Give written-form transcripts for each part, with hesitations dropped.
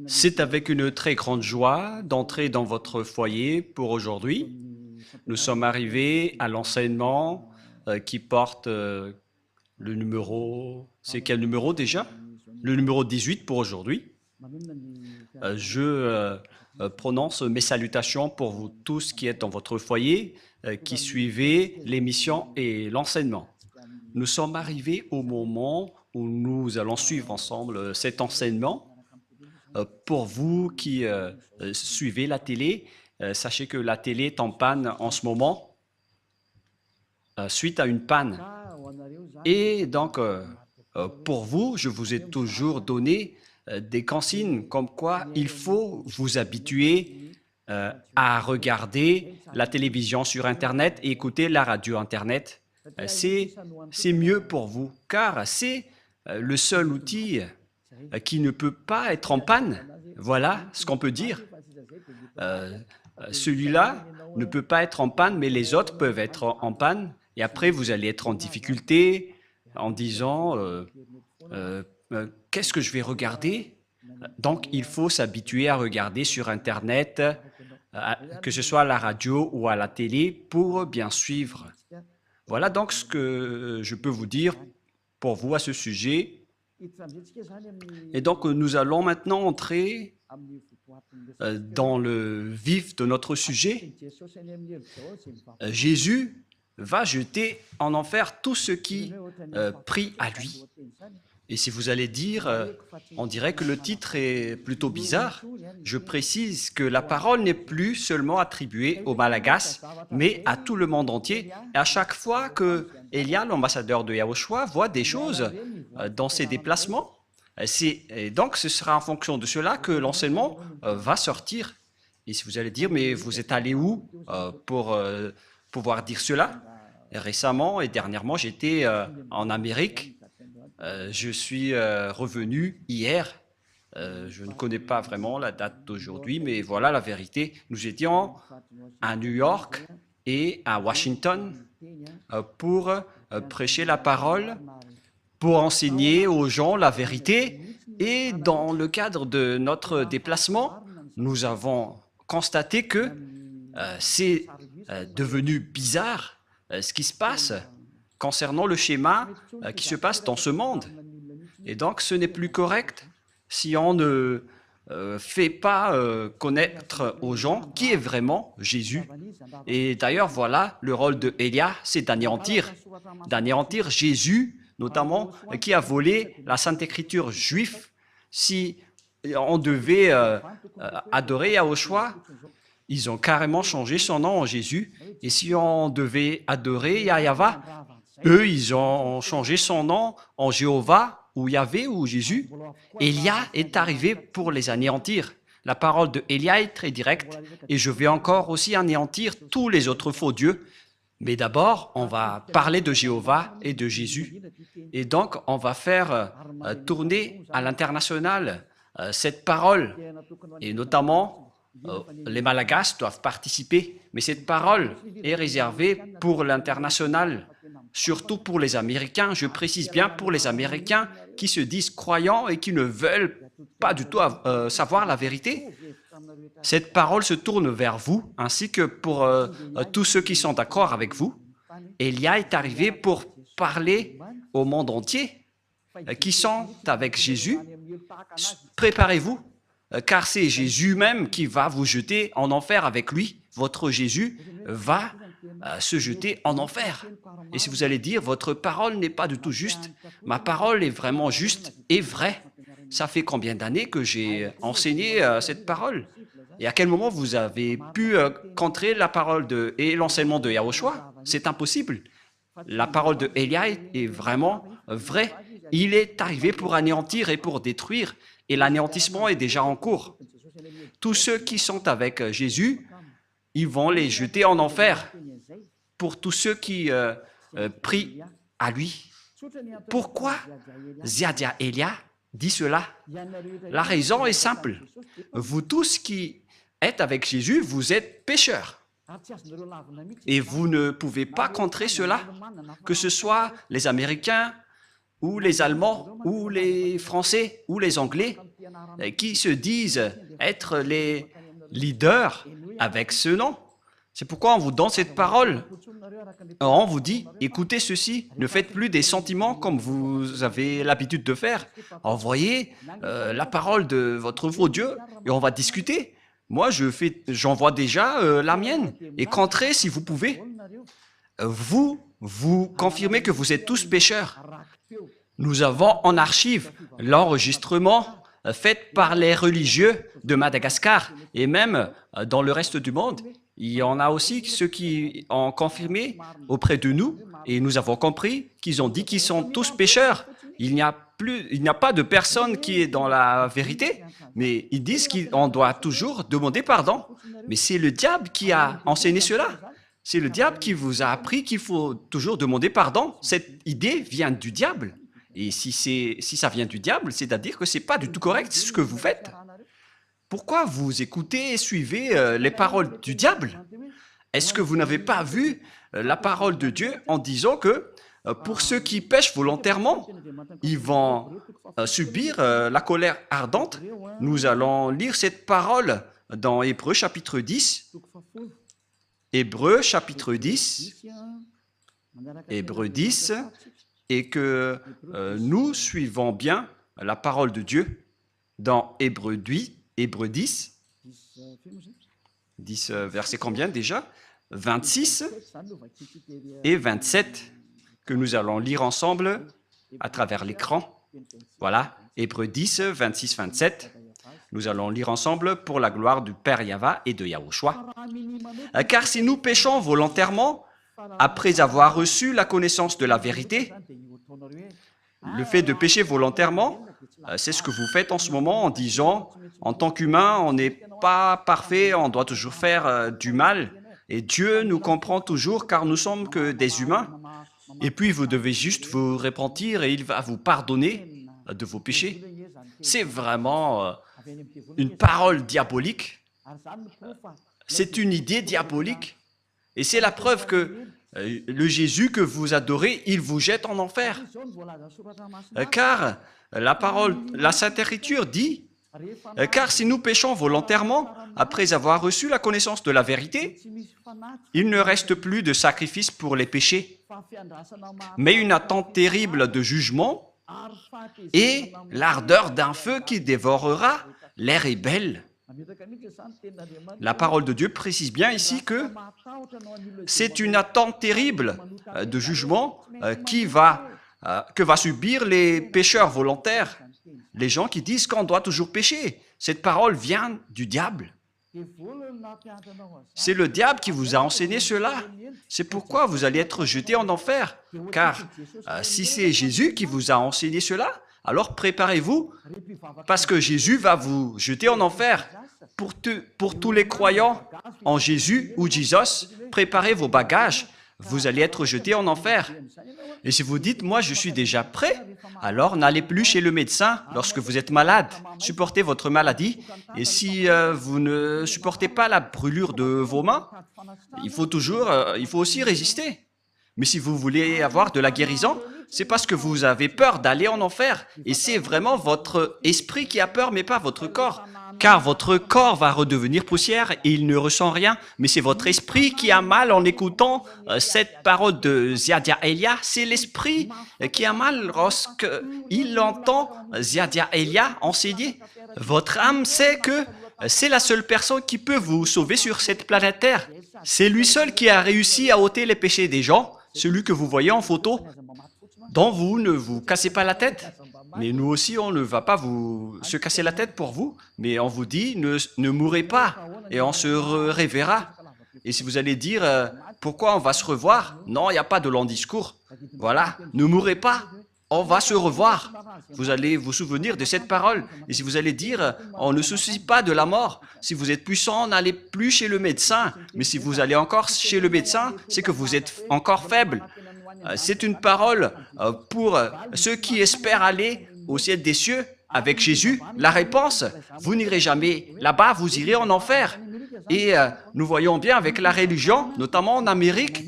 C'est avec une très grande joie d'entrer dans votre foyer pour aujourd'hui. Nous sommes arrivés à l'enseignement qui porte le numéro... C'est quel numéro déjà? Le numéro 18 pour aujourd'hui. Je prononce mes salutations pour vous tous qui êtes dans votre foyer, qui suivez l'émission et l'enseignement. Nous sommes arrivés au moment où nous allons suivre ensemble cet enseignement. Pour vous qui suivez la télé, sachez que la télé est en panne en ce moment, suite à une panne. Et donc, pour vous, je vous ai toujours donné des consignes comme quoi il faut vous habituer à regarder la télévision sur Internet et écouter la radio Internet. C'est mieux pour vous, car c'est le seul outil qui ne peut pas être en panne. Voilà ce qu'on peut dire. Celui-là ne peut pas être en panne, mais les autres peuvent être en panne. Et après, vous allez être en difficulté en disant qu'est-ce que je vais regarder? Donc, il faut s'habituer à regarder sur Internet, que ce soit à la radio ou à la télé, pour bien suivre. Voilà donc ce que je peux vous dire pour vous à ce sujet. Et donc, nous allons maintenant entrer dans le vif de notre sujet. Jésus va jeter en enfer tous ceux qui prient à lui. Et si vous allez dire, on dirait que le titre est plutôt bizarre, je précise que la parole n'est plus seulement attribuée aux Malagasy, mais à tout le monde entier. Et à chaque fois que Elia, l'ambassadeur de Yahushua, voit des choses dans ses déplacements, et donc ce sera en fonction de cela que l'enseignement va sortir. Et si vous allez dire, mais vous êtes allé où pour pouvoir dire cela? Et récemment et dernièrement, j'étais en Amérique. Je suis revenu hier. Je ne connais pas vraiment la date d'aujourd'hui, mais voilà la vérité. Nous étions à New York et à Washington pour prêcher la parole, pour enseigner aux gens la vérité. Et dans le cadre de notre déplacement, nous avons constaté que c'est devenu bizarre ce qui se passe concernant le schéma qui se passe dans ce monde. Et donc, ce n'est plus correct si on ne fait pas connaître aux gens qui est vraiment Jésus. Et d'ailleurs, voilà, le rôle de Élia, c'est d'anéantir Jésus, notamment, qui a volé la Sainte Écriture juive. Si on devait adorer Yahushua, ils ont carrément changé son nom en Jésus. Et si on devait adorer Yahva, eux, ils ont changé son nom en Jéhovah, ou Yahvé, ou Jésus. Élia est arrivé pour les anéantir. La parole de Élia est très directe, et je vais encore aussi anéantir tous les autres faux dieux. Mais d'abord, on va parler de Jéhovah et de Jésus. Et donc, on va faire tourner à l'international cette parole, et notamment, les Malagasy doivent participer, mais cette parole est réservée pour l'international, surtout pour les Américains. Je précise bien pour les Américains qui se disent croyants et qui ne veulent pas du tout savoir la vérité. Cette parole se tourne vers vous, ainsi que pour tous ceux qui sont d'accord avec vous. Élia est arrivé pour parler au monde entier, qui sont avec Jésus. Préparez-vous, car c'est Jésus même qui va vous jeter en enfer avec lui. Votre Jésus va se jeter en enfer. Et si vous allez dire, votre parole n'est pas du tout juste, ma parole est vraiment juste et vraie. Ça fait combien d'années que j'ai enseigné cette parole? Et à quel moment vous avez pu contrer la parole et l'enseignement de Yahushua? C'est impossible. La parole de Élia est vraiment vraie. Il est arrivé pour anéantir et pour détruire, et l'anéantissement est déjà en cours. Tous ceux qui sont avec Jésus, ils vont les jeter en enfer. Pour tous ceux qui prient à lui. Pourquoi Ziadia Elia dit cela? La raison est simple. Vous tous qui êtes avec Jésus, vous êtes pécheurs. Et vous ne pouvez pas contrer cela, que ce soit les Américains, ou les Allemands, ou les Français, ou les Anglais, qui se disent être les leaders avec ce nom. C'est pourquoi on vous donne cette parole. On vous dit, écoutez ceci, ne faites plus des sentiments comme vous avez l'habitude de faire. Envoyez la parole de votre faux Dieu et on va discuter. Moi, j'envoie déjà la mienne. Et rentrez si vous pouvez. Vous confirmez que vous êtes tous pécheurs. Nous avons en archive l'enregistrement fait par les religieux de Madagascar et même dans le reste du monde. Il y en a aussi ceux qui ont confirmé auprès de nous et nous avons compris qu'ils ont dit qu'ils sont tous pécheurs. Il n'y a pas de personne qui est dans la vérité, mais ils disent qu'on doit toujours demander pardon. Mais c'est le diable qui a enseigné cela. C'est le diable qui vous a appris qu'il faut toujours demander pardon. Cette idée vient du diable. Et si ça vient du diable, c'est-à-dire que ce n'est pas du tout correct ce que vous faites. Pourquoi vous écoutez et suivez les paroles du diable? Est-ce que vous n'avez pas vu la parole de Dieu en disant que pour ceux qui pêchent volontairement, ils vont subir la colère ardente? Nous allons lire cette parole dans Hébreux chapitre 10. Hébreux chapitre 10. Hébreux 10. Et que nous suivons bien la parole de Dieu dans Hébreux 10. Hébreux 10, 10 verset combien déjà? 26 et 27 que nous allons lire ensemble à travers l'écran. Voilà, Hébreux 10, 26, 27. Nous allons lire ensemble pour la gloire du Père Yahva et de Yahushua. Car si nous péchons volontairement, après avoir reçu la connaissance de la vérité, le fait de pécher volontairement, c'est ce que vous faites en ce moment en disant, en tant qu'humain, on n'est pas parfait, on doit toujours faire du mal. Et Dieu nous comprend toujours car nous sommes que des humains. Et puis vous devez juste vous repentir et il va vous pardonner de vos péchés. C'est vraiment une parole diabolique. C'est une idée diabolique. Et c'est la preuve que le Jésus que vous adorez, il vous jette en enfer. Car la parole, la Sainte Écriture dit, car si nous péchons volontairement, après avoir reçu la connaissance de la vérité, il ne reste plus de sacrifice pour les péchés, mais une attente terrible de jugement et l'ardeur d'un feu qui dévorera les rebelles. La parole de Dieu précise bien ici que c'est une attente terrible de jugement que va subir les pécheurs volontaires, les gens qui disent qu'on doit toujours pécher. Cette parole vient du diable. C'est le diable qui vous a enseigné cela. C'est pourquoi vous allez être jetés en enfer. Car si c'est Jésus qui vous a enseigné cela, alors préparez-vous, parce que Jésus va vous jeter en enfer. Pour tous les croyants en Jésus ou Jesus, préparez vos bagages. Vous allez être jetés en enfer. Et si vous dites, moi je suis déjà prêt, alors n'allez plus chez le médecin lorsque vous êtes malade. Supportez votre maladie. Et si vous ne supportez pas la brûlure de vos mains, il faut aussi résister. Mais si vous voulez avoir de la guérison, c'est parce que vous avez peur d'aller en enfer. Et c'est vraiment votre esprit qui a peur, mais pas votre corps. Car votre corps va redevenir poussière et il ne ressent rien. Mais c'est votre esprit qui a mal en écoutant cette parole de Ziadia Elia. C'est l'esprit qui a mal lorsqu'il entend Ziadia Elia enseigner. Votre âme sait que c'est la seule personne qui peut vous sauver sur cette planète Terre. C'est lui seul qui a réussi à ôter les péchés des gens, celui que vous voyez en photo, dont vous ne vous cassez pas la tête. Mais nous aussi, on ne va pas se casser la tête pour vous, mais on vous dit, ne mourrez pas, et on se reverra. Et si vous allez dire, pourquoi on va se revoir? Non, il n'y a pas de long discours. Voilà, ne mourrez pas, on va se revoir. Vous allez vous souvenir de cette parole. Et si vous allez dire, on ne se soucie pas de la mort. Si vous êtes puissant, n'allez plus chez le médecin. Mais si vous allez encore chez le médecin, c'est que vous êtes encore faible. C'est une parole pour ceux qui espèrent aller au ciel des cieux avec Jésus. La réponse, vous n'irez jamais là-bas, vous irez en enfer. Et nous voyons bien avec la religion, notamment en Amérique,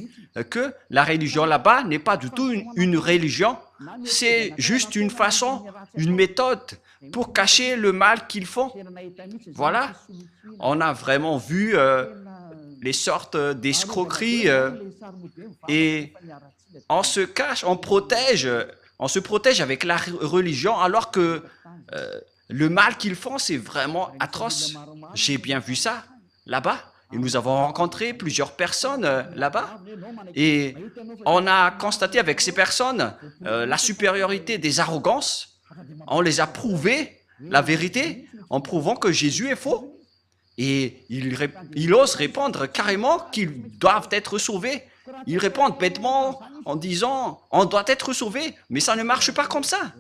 que la religion là-bas n'est pas du tout une religion, c'est juste une façon, une méthode pour cacher le mal qu'ils font. Voilà, on a vraiment vu les sortes d'escroqueries et on se cache, on se protège avec la religion alors que le mal qu'ils font, c'est vraiment atroce. J'ai bien vu ça là-bas. Et nous avons rencontré plusieurs personnes là-bas et on a constaté avec ces personnes la supériorité des arrogances. On les a prouvé la vérité en prouvant que Jésus est faux. Et ils osent répondre carrément qu'ils doivent être sauvés. Ils répondent bêtement en disant « on doit être sauvé », mais ça ne marche pas comme ça.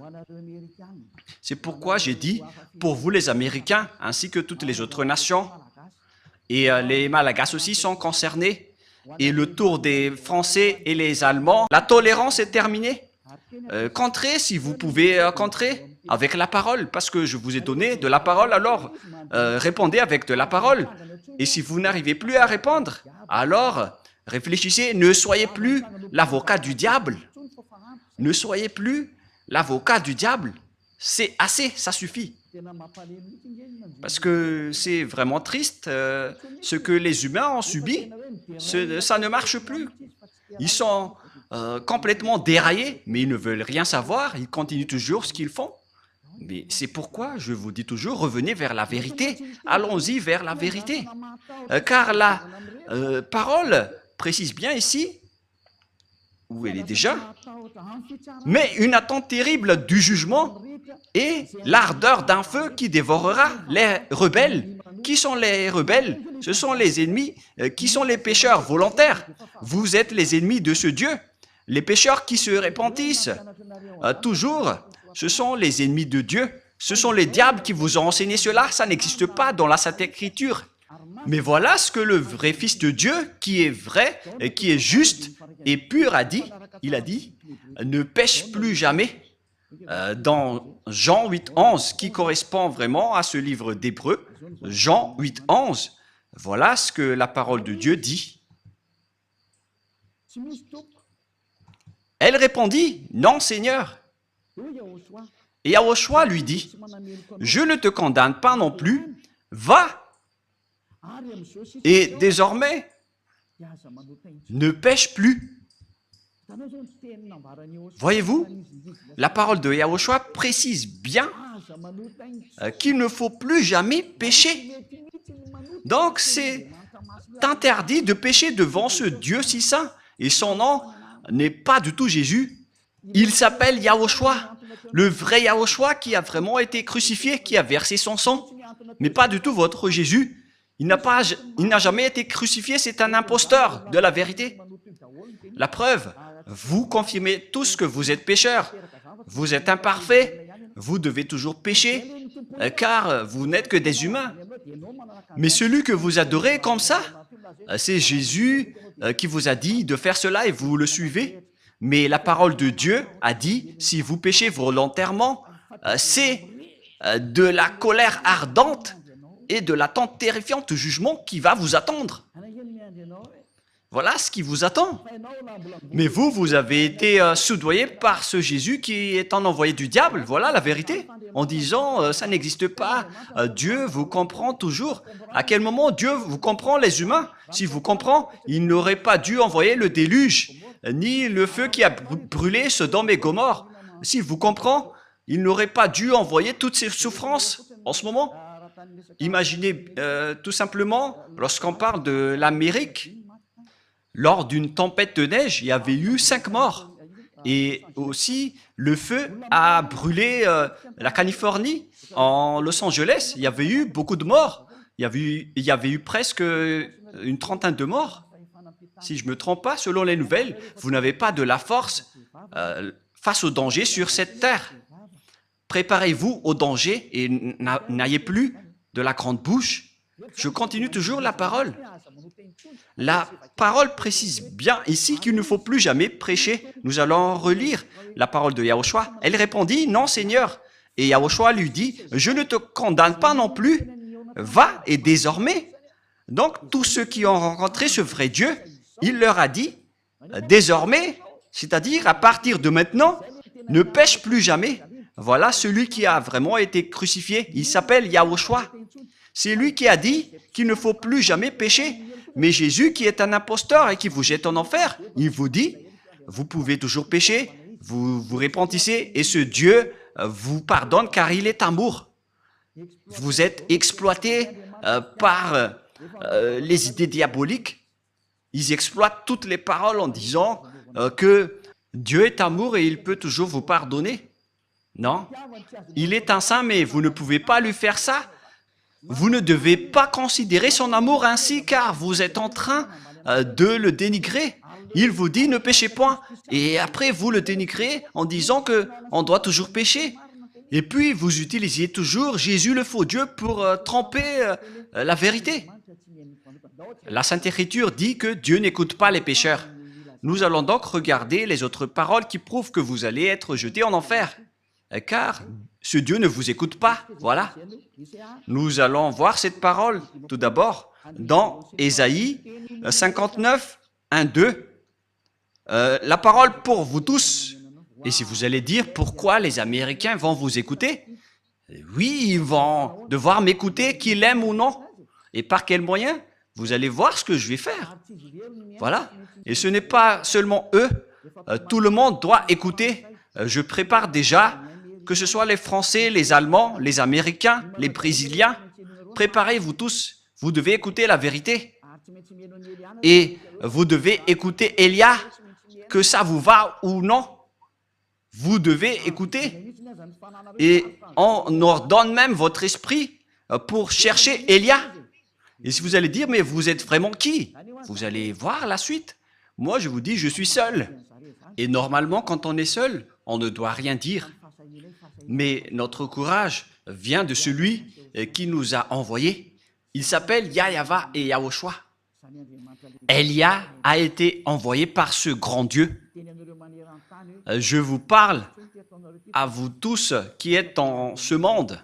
C'est pourquoi j'ai dit, pour vous les Américains, ainsi que toutes les autres nations, et les Malagas aussi sont concernés, et le tour des Français et les Allemands, la tolérance est terminée. Contrez si vous pouvez contrer avec la parole, parce que je vous ai donné de la parole, alors répondez avec de la parole. Et si vous n'arrivez plus à répondre, alors réfléchissez, ne soyez plus l'avocat du diable. Ne soyez plus l'avocat du diable. C'est assez, ça suffit. Parce que c'est vraiment triste ce que les humains ont subi. Ça ne marche plus. Ils sont complètement déraillés, mais ils ne veulent rien savoir. Ils continuent toujours ce qu'ils font. Mais c'est pourquoi je vous dis toujours, revenez vers la vérité. Allons-y vers la vérité. Car la parole précise bien ici, où elle est déjà, mais une attente terrible du jugement et l'ardeur d'un feu qui dévorera les rebelles. Qui sont les rebelles? Ce sont les ennemis, qui sont les pécheurs volontaires. Vous êtes les ennemis de ce Dieu. Les pécheurs qui se repentissent toujours, ce sont les ennemis de Dieu. Ce sont les diables qui vous ont enseigné cela. Ça n'existe pas dans la Sainte Écriture. Mais voilà ce que le vrai Fils de Dieu, qui est vrai, et qui est juste et pur, a dit. Il a dit, ne pêche plus jamais. Dans Jean 8,11, qui correspond vraiment à ce livre d'Hébreux, Jean 8,11, voilà ce que la parole de Dieu dit. Elle répondit, non Seigneur. Et Yahushua lui dit, je ne te condamne pas non plus, va. Et désormais, ne pêche plus. Voyez-vous, la parole de Yahushua précise bien qu'il ne faut plus jamais pécher. Donc, c'est interdit de pécher devant ce Dieu si saint. Et son nom n'est pas du tout Jésus. Il s'appelle Yahushua, le vrai Yahushua qui a vraiment été crucifié, qui a versé son sang. Mais pas du tout votre Jésus. Il n'a jamais été crucifié, c'est un imposteur de la vérité. La preuve, vous confirmez tous que vous êtes pécheurs. Vous êtes imparfaits, vous devez toujours pécher, car vous n'êtes que des humains. Mais celui que vous adorez comme ça, c'est Jésus qui vous a dit de faire cela et vous le suivez. Mais la parole de Dieu a dit, si vous péchez volontairement, c'est de la colère ardente et de l'attente terrifiante du jugement qui va vous attendre. Voilà ce qui vous attend. Mais vous avez été soudoyé par ce Jésus qui est un envoyé du diable. Voilà la vérité. En disant, ça n'existe pas. Dieu vous comprend toujours. À quel moment Dieu vous comprend, les humains? S'il vous comprend, il n'aurait pas dû envoyer le déluge, ni le feu qui a brûlé Sodome et Gomorrhe. S'il vous comprend, il n'aurait pas dû envoyer toutes ces souffrances en ce moment. Imaginez tout simplement, lorsqu'on parle de l'Amérique, lors d'une tempête de neige, il y avait eu 5 morts. Et aussi, le feu a brûlé la Californie, en Los Angeles. Il y avait eu beaucoup de morts. Il y avait eu presque une trentaine de morts. Si je ne me trompe pas, selon les nouvelles, vous n'avez pas de la force face au danger sur cette terre. Préparez-vous au danger et n'ayez plus de la grande bouche. Je continue toujours la parole. La parole précise bien ici qu'il ne faut plus jamais prêcher. Nous allons relire la parole de Yahushua. Elle répondit, non Seigneur. Et Yahushua lui dit, je ne te condamne pas non plus. Va et désormais. Donc tous ceux qui ont rencontré ce vrai Dieu, il leur a dit, désormais, c'est-à-dire à partir de maintenant, ne pêche plus jamais. Voilà celui qui a vraiment été crucifié. Il s'appelle Yahushua. C'est lui qui a dit qu'il ne faut plus jamais pécher. Mais Jésus, qui est un imposteur et qui vous jette en enfer, il vous dit, vous pouvez toujours pécher, vous vous repentissez et ce Dieu vous pardonne car il est amour. Vous êtes exploité par les idées diaboliques. Ils exploitent toutes les paroles en disant que Dieu est amour et il peut toujours vous pardonner. Non, il est un saint, mais vous ne pouvez pas lui faire ça. Vous ne devez pas considérer son amour ainsi, car vous êtes en train de le dénigrer. Il vous dit ne péchez point, et après vous le dénigrez en disant qu'on doit toujours pécher. Et puis vous utilisiez toujours Jésus le faux Dieu pour tromper la vérité. La Sainte Écriture dit que Dieu n'écoute pas les pécheurs. Nous allons donc regarder les autres paroles qui prouvent que vous allez être jetés en enfer. Car ce Dieu ne vous écoute pas. Voilà. Nous allons voir cette parole tout d'abord dans Ésaïe 59, 1, 2. La parole pour vous tous. Et si vous allez dire pourquoi les Américains vont vous écouter, oui, ils vont devoir m'écouter, qu'ils l'aiment ou non. Et par quel moyen? Vous allez voir ce que je vais faire. Voilà. Et ce n'est pas seulement eux. Tout le monde doit écouter. Je prépare déjà, que ce soit les Français, les Allemands, les Américains, les Brésiliens. Préparez-vous tous. Vous devez écouter la vérité. Et vous devez écouter Élia, que ça vous va ou non. Vous devez écouter. Et on ordonne même votre esprit pour chercher Élia. Et si vous allez dire, mais vous êtes vraiment qui? Vous allez voir la suite. Moi, je vous dis, je suis seul. Et normalement, quand on est seul, on ne doit rien dire. Mais notre courage vient de celui qui nous a envoyés. Il s'appelle Yahava et Yahushua. Élia a été envoyé par ce grand Dieu. Je vous parle à vous tous qui êtes dans ce monde.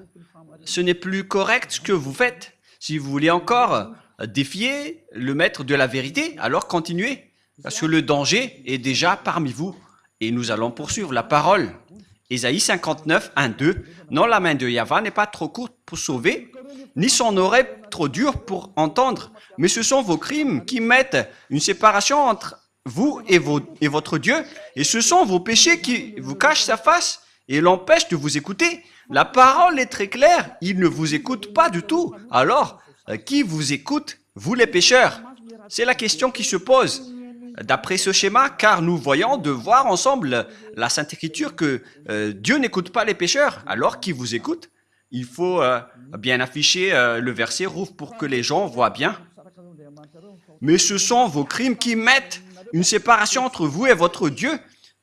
Ce n'est plus correct ce que vous faites. Si vous voulez encore défier le maître de la vérité, alors continuez. Parce que le danger est déjà parmi vous. Et nous allons poursuivre la parole. Ésaïe 59, 1, 2. Non, la main de Yahva n'est pas trop courte pour sauver, ni son oreille trop dure pour entendre. Mais ce sont vos crimes qui mettent une séparation entre vous et votre Dieu. Et ce sont vos péchés qui vous cachent sa face et l'empêchent de vous écouter. La parole est très claire. Il ne vous écoute pas du tout. Alors, qui vous écoute? Vous les pécheurs. C'est la question qui se pose. D'après ce schéma, car nous voyons de voir ensemble la Sainte Écriture que Dieu n'écoute pas les pécheurs. Alors, qui vous écoute? Il faut bien afficher le verset rouge pour que les gens voient bien. Mais ce sont vos crimes qui mettent une séparation entre vous et votre Dieu.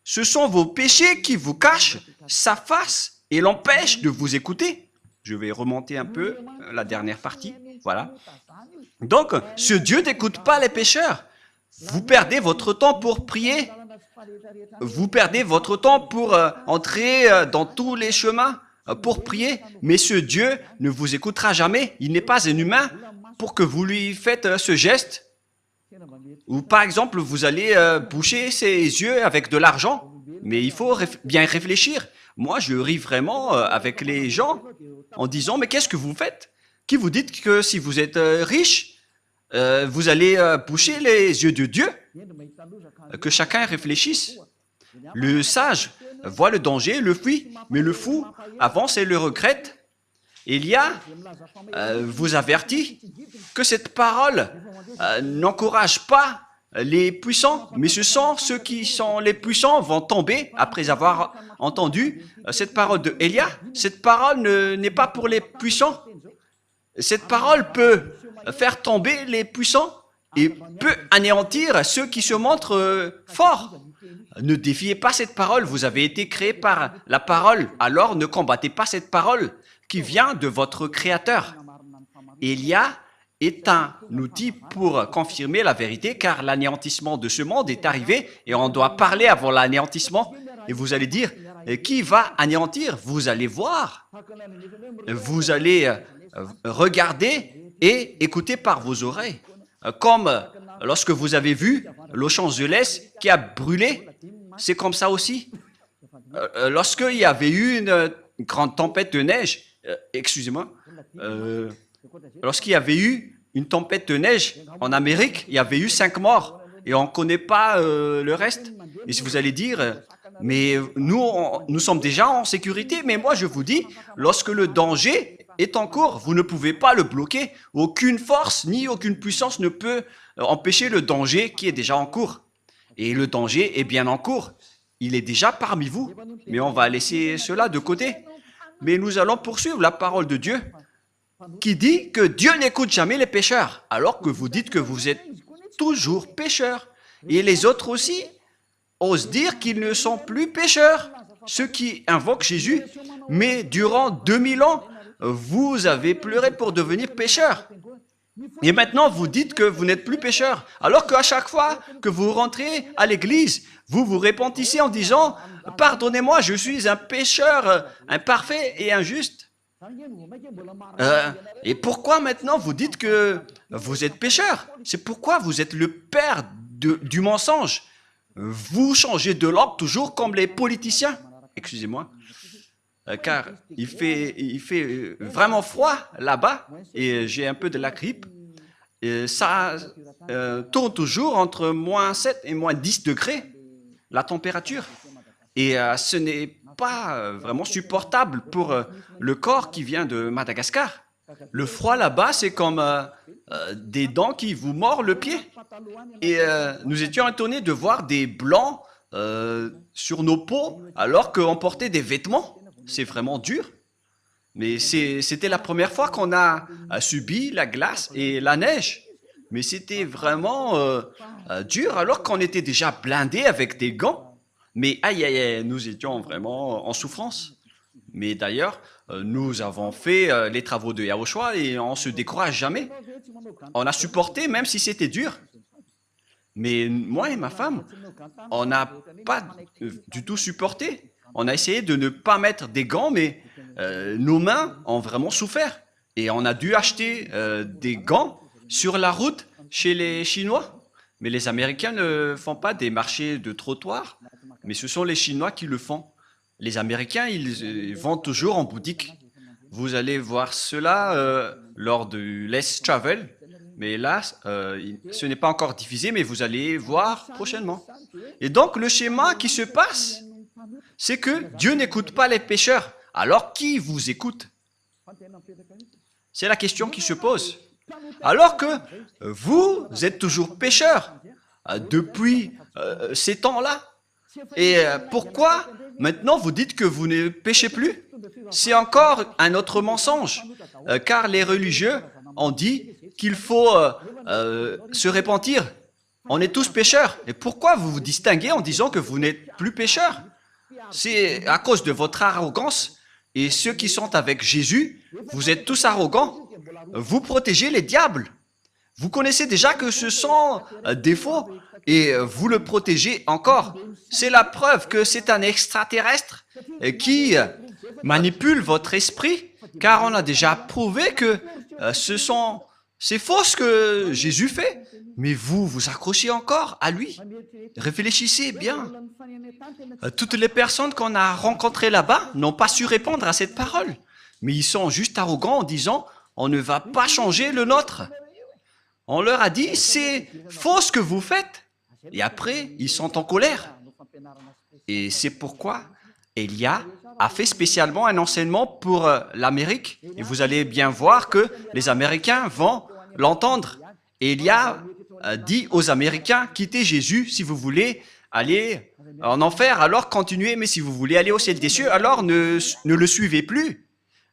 Ce sont vos péchés qui vous cachent sa face et l'empêchent de vous écouter. Je vais remonter un peu la dernière partie. Voilà. Donc, ce Dieu n'écoute pas les pécheurs. Vous perdez votre temps pour prier. Vous perdez votre temps pour entrer dans tous les chemins pour prier. Mais ce Dieu ne vous écoutera jamais. Il n'est pas un humain pour que vous lui faites ce geste. Ou par exemple, vous allez boucher ses yeux avec de l'argent. Mais il faut bien réfléchir. Moi, je ris vraiment avec les gens en disant, mais qu'est-ce que vous faites? Qui vous dites que si vous êtes riche, vous allez boucher les yeux de Dieu? Que chacun réfléchisse. Le sage voit le danger, le fuit, mais le fou avance et le regrette. Élia vous avertit que cette parole n'encourage pas les puissants, mais ce sont ceux qui sont les puissants vont tomber après avoir entendu cette parole de Élia. Cette parole n'est pas pour les puissants. Cette parole peut faire tomber les puissants et peut anéantir ceux qui se montrent forts. Ne défiez pas cette parole, vous avez été créé par la parole, alors ne combattez pas cette parole qui vient de votre Créateur. Élia est un outil pour confirmer la vérité, car l'anéantissement de ce monde est arrivé et on doit parler avant l'anéantissement. Et vous allez dire, qui va anéantir? Vous allez voir. Vous allez regarder et écouter par vos oreilles. Comme lorsque vous avez vu Los Angeles qui a brûlé, c'est comme ça aussi. lorsqu'il y avait eu une grande tempête de neige, excusez-moi, lorsqu'il y avait eu une tempête de neige en Amérique, il y avait eu 5 morts et on ne connaît pas le reste. Et si vous allez dire, mais nous sommes déjà en sécurité, mais moi je vous dis, lorsque le danger est en cours, vous ne pouvez pas le bloquer. Aucune force ni aucune puissance ne peut empêcher le danger qui est déjà en cours. Et le danger est bien en cours. Il est déjà parmi vous, mais on va laisser cela de côté. Mais nous allons poursuivre la parole de Dieu qui dit que Dieu n'écoute jamais les pécheurs, alors que vous dites que vous êtes toujours pécheurs. Et les autres aussi osent dire qu'ils ne sont plus pécheurs, ceux qui invoquent Jésus. Mais durant 2000 ans, vous avez pleuré pour devenir pécheurs. Et maintenant, vous dites que vous n'êtes plus pécheur, alors qu'à chaque fois que vous rentrez à l'église, vous vous repentissez en disant « Pardonnez-moi, je suis un pécheur imparfait et injuste. » Et pourquoi maintenant vous dites que vous êtes pécheur? C'est pourquoi vous êtes le père du mensonge. Vous changez de langue toujours comme les politiciens. Excusez-moi. Car il fait vraiment froid là-bas et j'ai un peu de la grippe. Et ça tourne toujours entre moins 7 et moins 10 degrés, la température. Et ce n'est pas vraiment supportable pour le corps qui vient de Madagascar. Le froid là-bas, c'est comme des dents qui vous mordent le pied. Et nous étions étonnés de voir des blancs sur nos peaux alors qu'on portait des vêtements. C'est vraiment dur. Mais c'était la première fois qu'on a subi la glace et la neige. Mais c'était vraiment dur alors qu'on était déjà blindés avec des gants. Mais aïe, aïe, aïe, nous étions vraiment en souffrance. Mais d'ailleurs, nous avons fait les travaux de Yahushua et on ne se décourage jamais. On a supporté même si c'était dur. Mais moi et ma femme, on n'a pas du tout supporté. On a essayé de ne pas mettre des gants, mais nos mains ont vraiment souffert. Et on a dû acheter des gants sur la route chez les Chinois. Mais les Américains ne font pas des marchés de trottoir, mais ce sont les Chinois qui le font. Les Américains, ils vendent toujours en boutique. Vous allez voir cela lors du Let's Travel. Mais là, ce n'est pas encore diffusé, mais vous allez voir prochainement. Et donc, le schéma qui se passe, c'est que Dieu n'écoute pas les pécheurs. Alors, qui vous écoute? C'est la question qui se pose. Alors que vous êtes toujours pécheurs depuis ces temps-là. Et pourquoi maintenant vous dites que vous ne péchez plus? C'est encore un autre mensonge, car les religieux ont dit qu'il faut se repentir. On est tous pécheurs. Et pourquoi vous vous distinguez en disant que vous n'êtes plus pécheurs? C'est à cause de votre arrogance. Et ceux qui sont avec Jésus, vous êtes tous arrogants. Vous protégez les diables. Vous connaissez déjà que ce sont des faux et vous le protégez encore. C'est la preuve que c'est un extraterrestre qui manipule votre esprit, car on a déjà prouvé que c'est faux ce que Jésus fait. Mais vous vous accrochez encore à lui. Réfléchissez bien. Toutes les personnes qu'on a rencontrées là-bas n'ont pas su répondre à cette parole. Mais ils sont juste arrogants en disant « on ne va pas changer le nôtre ». On leur a dit « c'est faux ce que vous faites ». Et après, ils sont en colère. Et c'est pourquoi Elia a fait spécialement un enseignement pour l'Amérique. Et vous allez bien voir que les Américains vont l'entendre. Et Elia dit aux Américains, quittez Jésus si vous voulez aller en enfer, alors continuez, mais si vous voulez aller au ciel des cieux, alors ne le suivez plus.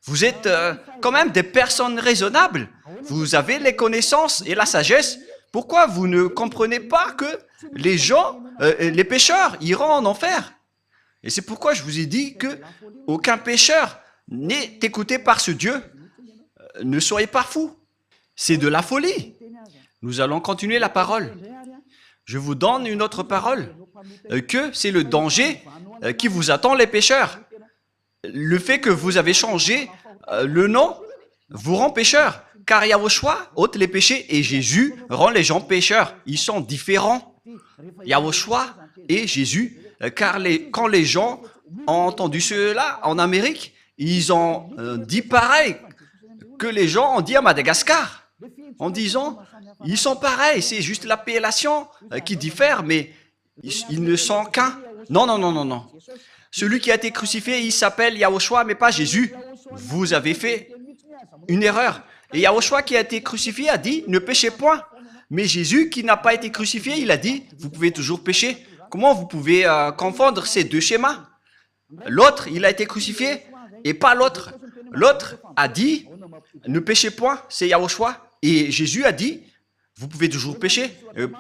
Vous êtes quand même des personnes raisonnables. Vous avez les connaissances et la sagesse. Pourquoi vous ne comprenez pas que les gens, les pécheurs, iront en enfer? Et c'est pourquoi je vous ai dit que aucun pécheur n'est écouté par ce Dieu. Ne soyez pas fous. C'est de la folie. Nous allons continuer la parole. Je vous donne une autre parole, que c'est le danger qui vous attend les pécheurs. Le fait que vous avez changé le nom vous rend pécheur, car Yahushua ôte les péchés et Jésus rend les gens pécheurs. Ils sont différents. Yahushua et Jésus, car quand les gens ont entendu cela en Amérique. Ils ont dit pareil que les gens ont dit à Madagascar, en disant, ils sont pareils, c'est juste l'appellation qui diffère, mais ils ne sont qu'un. Non, non, non, non, non. Celui qui a été crucifié, il s'appelle Yahushua, mais pas Jésus. Vous avez fait une erreur. Et Yahushua qui a été crucifié a dit, ne péchez point. Mais Jésus qui n'a pas été crucifié, il a dit, vous pouvez toujours pécher. Comment vous pouvez confondre ces deux schémas? L'autre, il a été crucifié et pas l'autre. L'autre a dit, ne péchez point, c'est Yahushua. Et Jésus a dit, vous pouvez toujours pécher.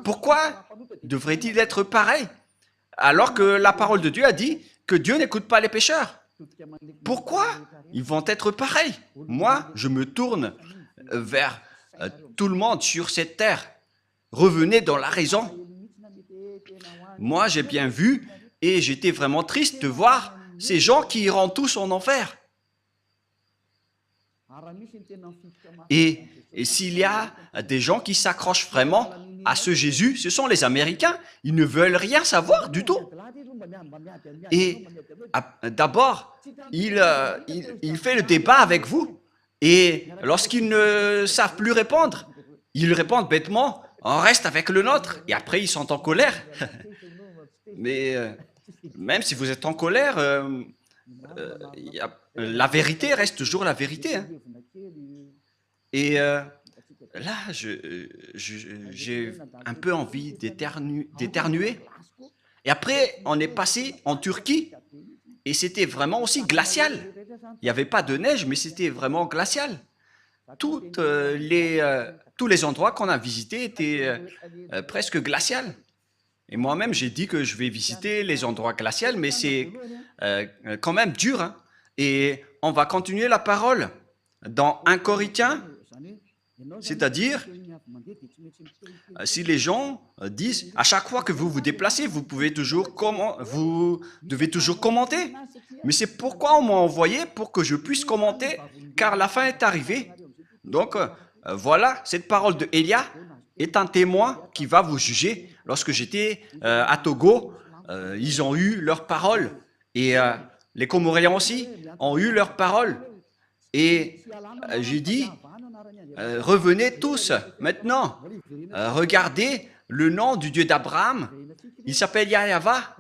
Pourquoi devrait-il être pareil? Alors que la parole de Dieu a dit que Dieu n'écoute pas les pécheurs. Pourquoi ils vont être pareils? Moi, je me tourne vers tout le monde sur cette terre. Revenez dans la raison. Moi, j'ai bien vu et j'étais vraiment triste de voir ces gens qui iront tous en enfer. Et s'il y a des gens qui s'accrochent vraiment à ce Jésus, ce sont les Américains. Ils ne veulent rien savoir du tout. Et d'abord, il fait le débat avec vous. Et lorsqu'ils ne savent plus répondre, ils répondent bêtement, on reste avec le nôtre. Et après, ils sont en colère. Mais même si vous êtes en colère, la vérité reste toujours la vérité. Hein. Et là, j'ai un peu envie d'éternuer. Et après, on est passé en Turquie. Et c'était vraiment aussi glacial. Il n'y avait pas de neige, mais c'était vraiment glacial. Tous les endroits qu'on a visités étaient presque glaciaux. Et moi-même, j'ai dit que je vais visiter les endroits glaciaux, mais c'est quand même dur. Hein. Et on va continuer la parole dans 1 Corinthiens, c'est-à-dire, si les gens disent, à chaque fois que vous vous déplacez, vous devez toujours commenter. Mais c'est pourquoi on m'a envoyé, pour que je puisse commenter, car la fin est arrivée. Donc, voilà, cette parole de Elia est un témoin qui va vous juger. Lorsque j'étais à Togo, ils ont eu leur parole. Et les Comoriens aussi ont eu leur parole. Et j'ai dit, revenez tous maintenant. Regardez le nom du Dieu d'Abraham. Il s'appelle Yahva.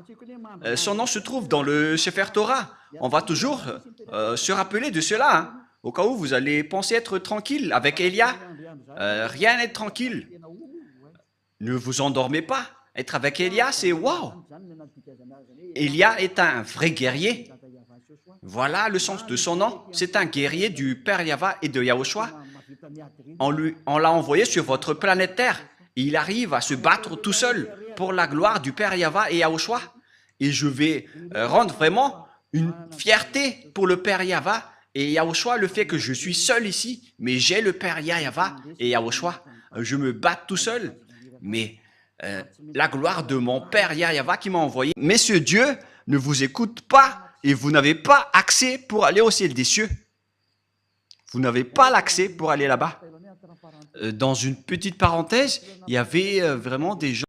Son nom se trouve dans le Sefer Torah. On va toujours se rappeler de cela. Hein. Au cas où vous allez penser être tranquille avec Elia, rien n'est tranquille. Ne vous endormez pas. Être avec Elia, c'est waouh. Elia est un vrai guerrier. Voilà le sens de son nom. C'est un guerrier du Père Yahva et de Yahushua. On l'a envoyé sur votre planète Terre. Et il arrive à se battre tout seul pour la gloire du Père Yahva et Yahushua. Et je vais rendre vraiment une fierté pour le Père Yahva et Yahushua, le fait que je suis seul ici, mais j'ai le Père Yahva et Yahushua. Je me bats tout seul, mais la gloire de mon Père Yahva qui m'a envoyé. Mais ce Dieu ne vous écoute pas et vous n'avez pas accès pour aller au ciel des cieux. Vous n'avez pas l'accès pour aller là-bas. Dans une petite parenthèse, il y avait vraiment des gens.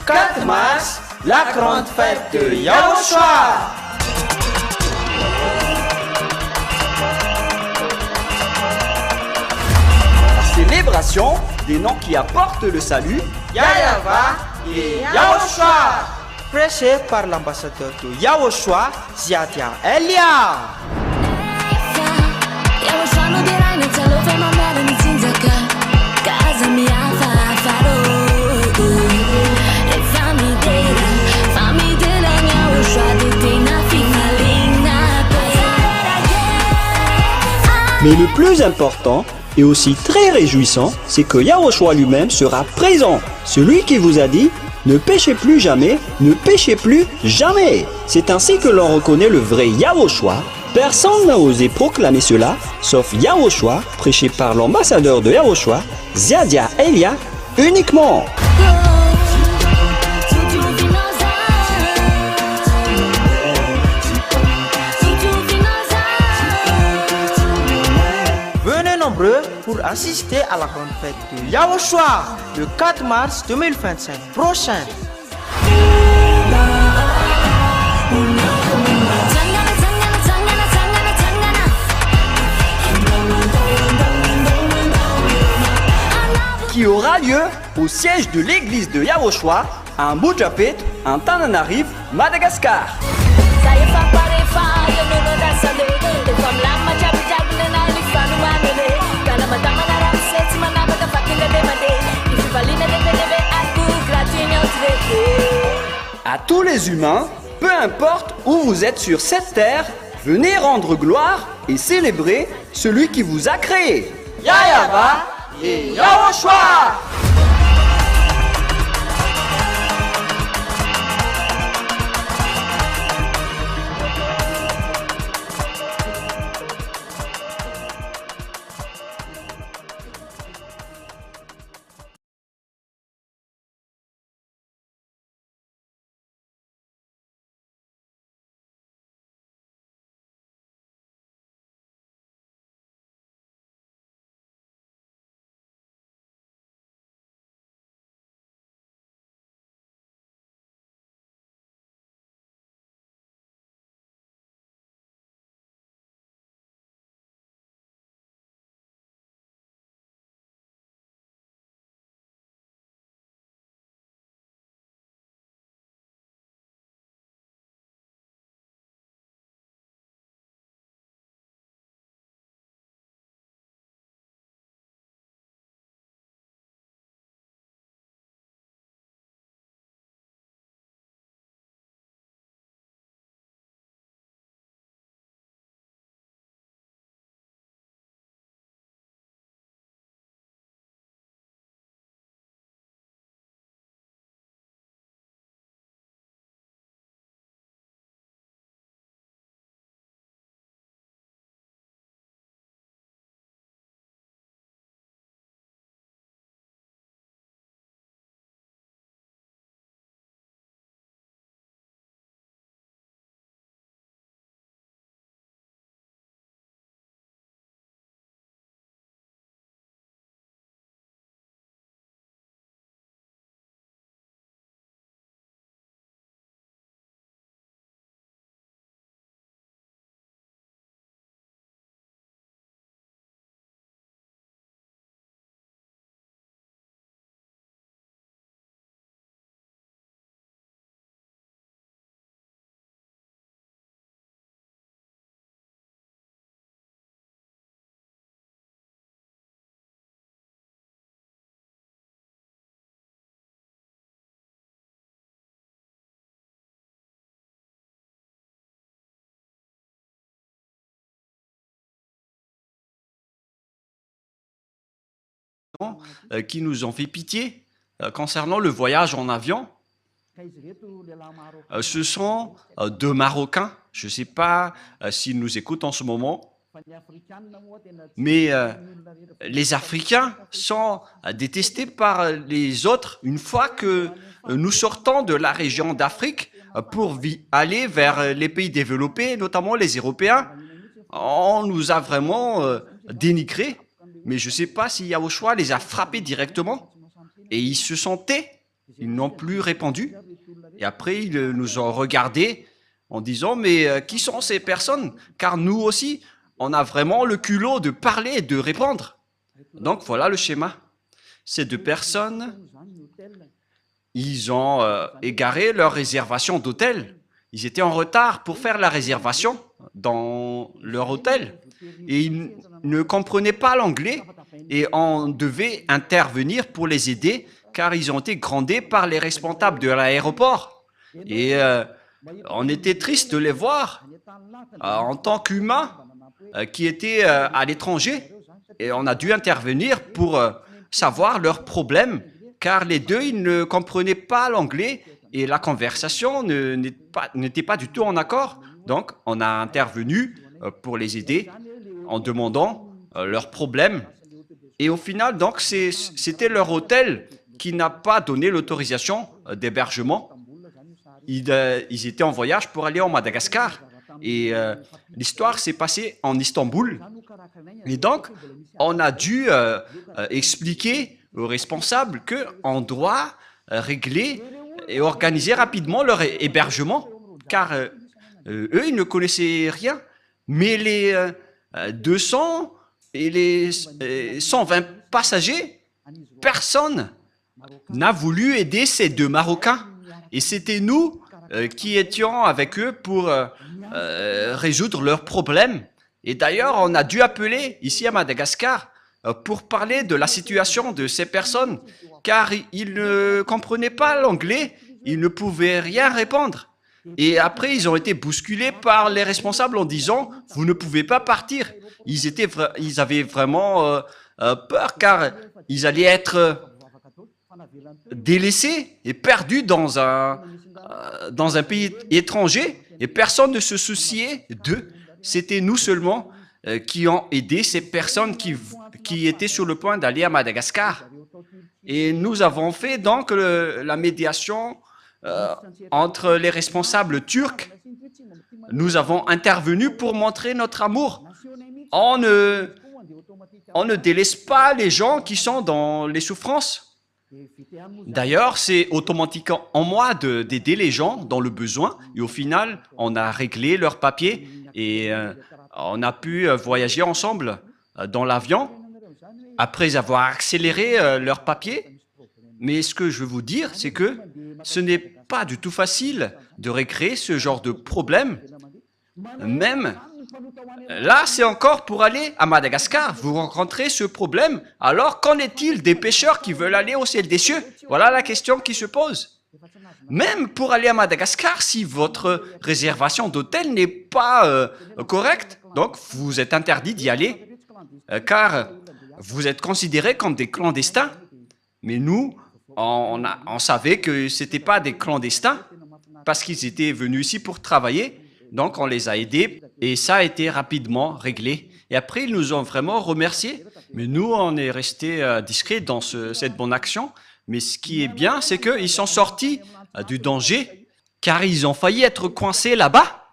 Quatre mars, la grande fête de Yahushua. Célébration des noms qui apportent le salut, Yahva et Yahushua. Prêché par l'ambassadeur de Yahushua, Ziadia Elia. Mais le plus important et aussi très réjouissant, c'est que Yahushua lui-même sera présent. Celui qui vous a dit « Ne péchez plus jamais, ne péchez plus jamais ». C'est ainsi que l'on reconnaît le vrai Yahushua. Personne n'a osé proclamer cela, sauf Yahushua, prêché par l'ambassadeur de Yahushua, Ziadia Elia, uniquement. nombreux pour assister à la grande fête de Yaoshua le 4 mars 2025 prochain. Qui aura lieu au siège de l'église de Yaoshua à Mujapet, en Tananarive, Madagascar. À tous les humains, peu importe où vous êtes sur cette terre, venez rendre gloire et célébrer celui qui vous a créé. Yayava et Yaoshua! Qui nous ont fait pitié concernant le voyage en avion. Ce sont deux Marocains, je ne sais pas s'ils nous écoutent en ce moment, mais les Africains sont détestés par les autres une fois que nous sortons de la région d'Afrique pour aller vers les pays développés, notamment les Européens. On nous a vraiment dénigrés. Mais je ne sais pas si Yaoshua les a frappés directement et ils se sont tais, ils n'ont plus répondu. Et après, ils nous ont regardés en disant « Mais qui sont ces personnes ?» Car nous aussi, on a vraiment le culot de parler et de répondre. Donc voilà le schéma. Ces deux personnes, ils ont égaré leur réservation d'hôtel. Ils étaient en retard pour faire la réservation dans leur hôtel. Et ils ne comprenaient pas l'anglais et on devait intervenir pour les aider car ils ont été grondés par les responsables de l'aéroport. Et on était triste de les voir en tant qu'humains qui étaient à l'étranger. Et on a dû intervenir pour savoir leurs problèmes car les deux, ils ne comprenaient pas l'anglais et la conversation n'était pas du tout en accord. Donc, on a intervenu pour les aider en demandant leurs problèmes. Et au final, donc, c'était leur hôtel qui n'a pas donné l'autorisation d'hébergement. Ils étaient en voyage pour aller en Madagascar. Et l'histoire s'est passée en Istanbul. Et donc, on a dû expliquer aux responsables qu'on doit régler et organiser rapidement leur hébergement, car eux, ils ne connaissaient rien. Mais les 200 et les 120 passagers, personne n'a voulu aider ces deux Marocains. Et c'était nous qui étions avec eux pour résoudre leurs problèmes. Et d'ailleurs, on a dû appeler ici à Madagascar pour parler de la situation de ces personnes, car ils ne comprenaient pas l'anglais, ils ne pouvaient rien répondre. Et après, ils ont été bousculés par les responsables en disant « Vous ne pouvez pas partir ». Ils avaient vraiment peur, car ils allaient être délaissés et perdus dans un pays étranger, et personne ne se souciait d'eux. C'était nous seulement qui ont aidé ces personnes qui étaient sur le point d'aller à Madagascar. Et nous avons fait donc la médiation entre les responsables turcs. Nous avons intervenu pour montrer notre amour. On ne délaisse pas les gens qui sont dans les souffrances. D'ailleurs, c'est automatique en moi d'aider les gens dans le besoin. Et au final, on a réglé leurs papiers et on a pu voyager ensemble dans l'avion après avoir accéléré leurs papiers. Mais ce que je veux vous dire, c'est que ce n'est pas du tout facile de régler ce genre de problème. Même là, c'est encore pour aller à Madagascar. Vous rencontrez ce problème. Alors, qu'en est-il des pêcheurs qui veulent aller au ciel des cieux? Voilà la question qui se pose. Même pour aller à Madagascar, si votre réservation d'hôtel n'est pas correcte, donc vous êtes interdit d'y aller, car vous êtes considérés comme des clandestins. Mais nous, on savait que ce n'étaient pas des clandestins, parce qu'ils étaient venus ici pour travailler. Donc, on les a aidés et ça a été rapidement réglé. Et après, ils nous ont vraiment remerciés. Mais nous, on est restés discrets dans cette bonne action. Mais ce qui est bien, c'est qu'ils sont sortis du danger, car ils ont failli être coincés là-bas.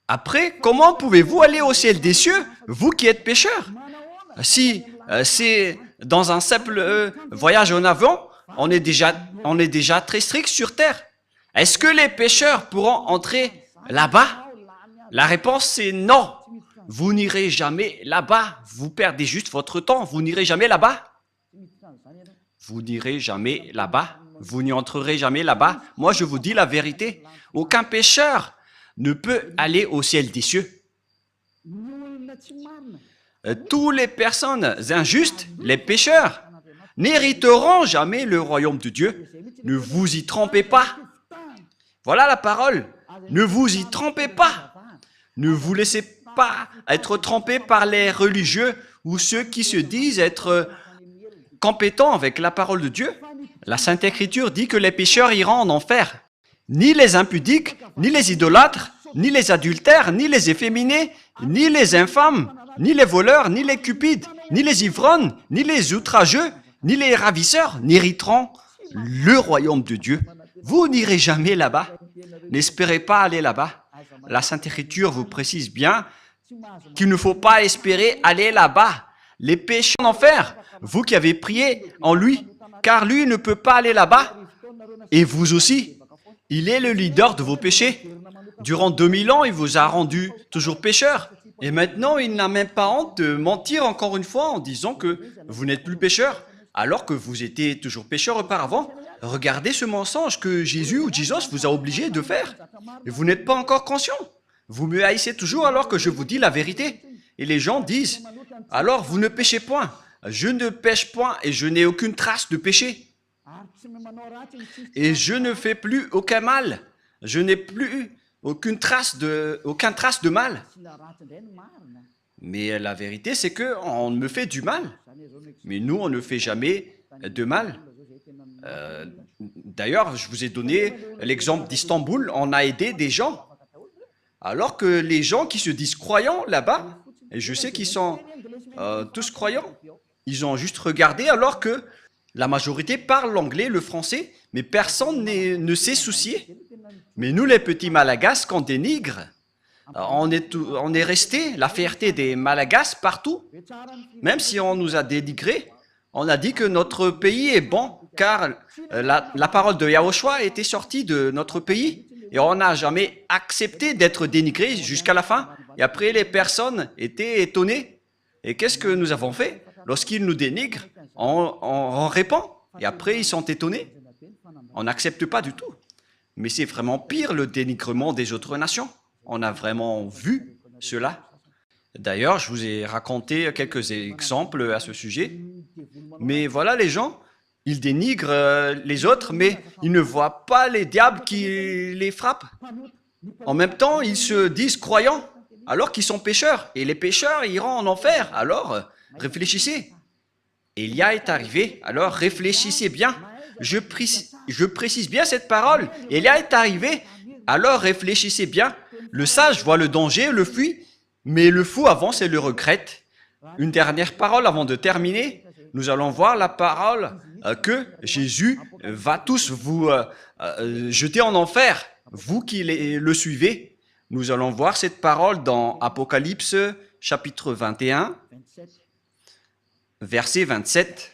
Après, comment pouvez-vous aller au ciel des cieux, vous qui êtes pécheurs? Si c'est dans un simple voyage en avion, on est déjà très strict sur terre. Est-ce que les pécheurs pourront entrer là-bas? La réponse c'est non. Vous n'irez jamais là-bas. Vous perdez juste votre temps. Vous n'irez jamais là-bas. Vous n'irez jamais là-bas. Vous n'y entrerez jamais là-bas. Moi, je vous dis la vérité. Aucun pécheur ne peut aller au ciel des cieux. Toutes les personnes injustes, les pécheurs, n'hériteront jamais le royaume de Dieu. Ne vous y trompez pas. Voilà la parole. Ne vous y trompez pas. Ne vous laissez pas être trompés par les religieux ou ceux qui se disent être compétents avec la parole de Dieu. La Sainte Écriture dit que les pécheurs iront en enfer. Ni les impudiques, ni les idolâtres, ni les adultères, ni les efféminés, ni les infâmes, ni les voleurs, ni les cupides, ni les ivrognes, ni les outrageux, ni les ravisseurs n'hériteront le royaume de Dieu. Vous n'irez jamais là-bas. N'espérez pas aller là-bas. La Sainte Écriture vous précise bien qu'il ne faut pas espérer aller là-bas. Les pécheurs en enfer, vous qui avez prié en lui, car lui ne peut pas aller là-bas. Et vous aussi, il est le leader de vos péchés. Durant 2000 ans, il vous a rendu toujours pécheur. Et maintenant, il n'a même pas honte de mentir encore une fois en disant que vous n'êtes plus pécheur, alors que vous étiez toujours pécheur auparavant. Regardez ce mensonge que Jésus ou Jesus vous a obligé de faire. Et vous n'êtes pas encore conscient. Vous me haïssez toujours alors que je vous dis la vérité. Et les gens disent, alors vous ne péchez point. Je ne pêche point et je n'ai aucune trace de péché. Et je ne fais plus aucun mal. Je n'ai plus aucune trace de mal. Mais la vérité, c'est qu'on me fait du mal. Mais nous, on ne fait jamais de mal. D'ailleurs, je vous ai donné l'exemple d'Istanbul. On a aidé des gens. Alors que les gens qui se disent croyants là-bas, et je sais qu'ils sont tous croyants, ils ont juste regardé alors que la majorité parle l'anglais, le français, mais personne ne s'est soucié. Mais nous, les petits Malagasy, qu'on dénigre, on est resté la fierté des Malagasy partout. Même si on nous a dénigrés, on a dit que notre pays est bon, car la parole de Yahushua était sortie de notre pays. Et on n'a jamais accepté d'être dénigré jusqu'à la fin. Et après, les personnes étaient étonnées. Et qu'est-ce que nous avons fait? Lorsqu'ils nous dénigrent, on répond. Et après, ils sont étonnés. On n'accepte pas du tout. Mais c'est vraiment pire le dénigrement des autres nations. On a vraiment vu cela. D'ailleurs, je vous ai raconté quelques exemples à ce sujet. Mais voilà, les gens, ils dénigrent les autres, mais ils ne voient pas les diables qui les frappent. En même temps, ils se disent croyants, alors qu'ils sont pécheurs. Et les pécheurs iront en enfer. Alors, réfléchissez. Élia est arrivé, alors réfléchissez bien. Je précise bien cette parole. Élia est arrivé, alors réfléchissez bien. Le sage voit le danger, le fuit, mais le fou avance et le regrette. Une dernière parole avant de terminer. Nous allons voir la parole que Jésus va tous vous jeter en enfer, vous qui le suivez. Nous allons voir cette parole dans Apocalypse chapitre 21, verset 27.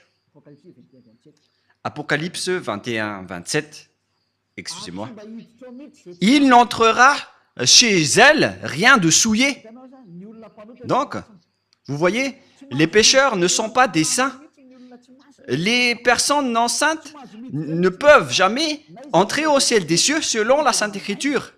Apocalypse 21, 27. Excusez-moi. Il n'entrera chez elle rien de souillé. Donc, vous voyez, les pécheurs ne sont pas des saints. Les personnes non saintes ne peuvent jamais entrer au ciel des cieux selon la Sainte Écriture.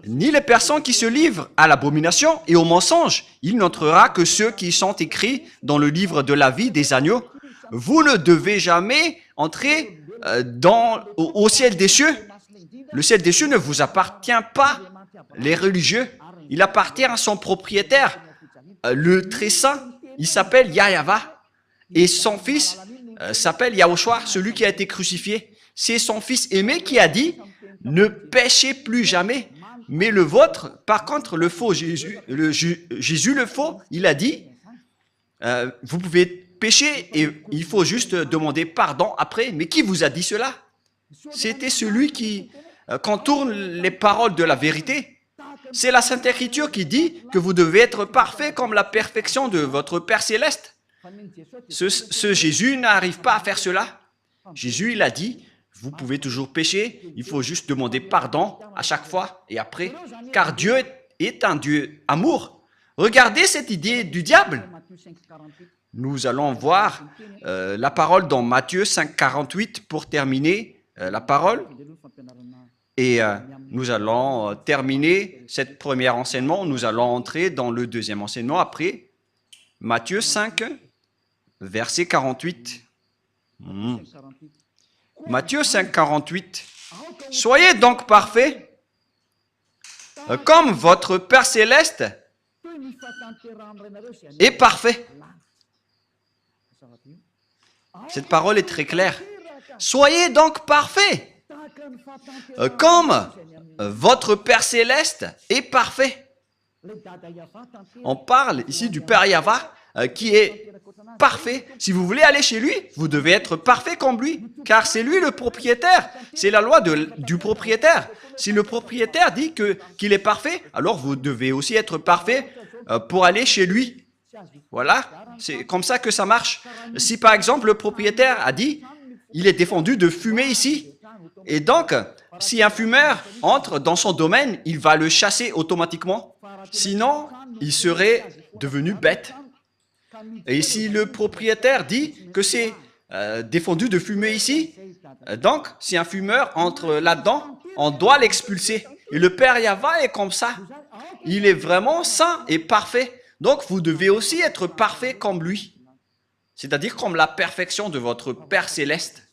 Ni les personnes qui se livrent à l'abomination et au mensonge. Il n'entrera que ceux qui sont écrits dans le livre de la vie des agneaux. Vous ne devez jamais entrer au ciel des cieux. Le ciel des cieux ne vous appartient pas, les religieux. Il appartient à son propriétaire, le très saint. Il s'appelle Yahava. Et son fils s'appelle Yahushua, celui qui a été crucifié. C'est son fils aimé qui a dit « Ne péchez plus jamais ». Mais le vôtre, par contre, le faux Jésus, Jésus le faux, il a dit vous pouvez pécher et il faut juste demander pardon après. Mais qui vous a dit cela? C'était celui qui contourne les paroles de la vérité. C'est la Sainte Écriture qui dit que vous devez être parfait comme la perfection de votre Père Céleste. Ce Jésus n'arrive pas à faire cela. Jésus, il a dit, vous pouvez toujours pécher, il faut juste demander pardon à chaque fois et après, car Dieu est un Dieu amour. Regardez cette idée du diable. Nous allons voir la parole dans Matthieu 5, 48 pour terminer la parole. Et nous allons terminer cette première enseignement. Nous allons entrer dans le deuxième enseignement après. Matthieu 5, verset 48. Matthieu 5, 48. Soyez donc parfaits, comme votre Père Céleste est parfait. Cette parole est très claire. Soyez donc parfaits, comme votre Père Céleste est parfait. On parle ici du Père Yahva qui est parfait. Si vous voulez aller chez lui, vous devez être parfait comme lui, car c'est lui le propriétaire. C'est la loi du propriétaire. Si le propriétaire dit qu'il est parfait, alors vous devez aussi être parfait pour aller chez lui. Voilà, c'est comme ça que ça marche. Si par exemple le propriétaire a dit, il est défendu de fumer ici, et donc si un fumeur entre dans son domaine, il va le chasser automatiquement. Sinon, il serait devenu bête. Et si le propriétaire dit que c'est défendu de fumer ici, donc si un fumeur entre là-dedans, on doit l'expulser. Et le Père Yahva est comme ça. Il est vraiment saint et parfait. Donc vous devez aussi être parfait comme lui. C'est-à-dire comme la perfection de votre Père Céleste.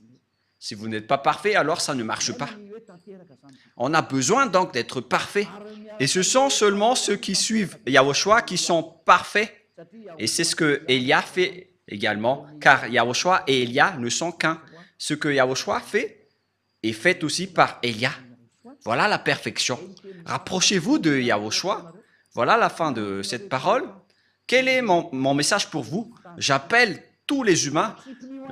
Si vous n'êtes pas parfait, alors ça ne marche pas. On a besoin donc d'être parfait. Et ce sont seulement ceux qui suivent Yahushua qui sont parfaits. Et c'est ce que Élia fait également, car Yahushua et Élia ne sont qu'un. Ce que Yahushua fait est fait aussi par Élia. Voilà la perfection. Rapprochez-vous de Yahushua. Voilà la fin de cette parole. Quel est mon message pour vous? J'appelle tous les humains.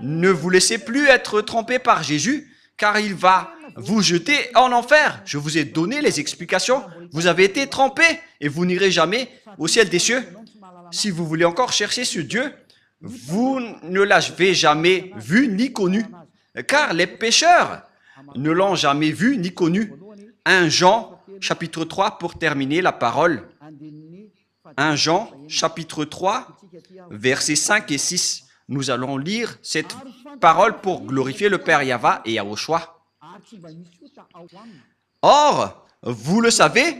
Ne vous laissez plus être trompés par Jésus, car il va vous jeter en enfer. Je vous ai donné les explications. Vous avez été trempés et vous n'irez jamais au ciel des cieux. Si vous voulez encore chercher ce Dieu, vous ne l'avez jamais vu ni connu, car les pécheurs ne l'ont jamais vu ni connu. 1 Jean, chapitre 3, pour terminer la parole. 1 Jean, chapitre 3, versets 5 et 6. Nous allons lire cette parole pour glorifier le Père Yahva et Yahushua. Or, vous le savez,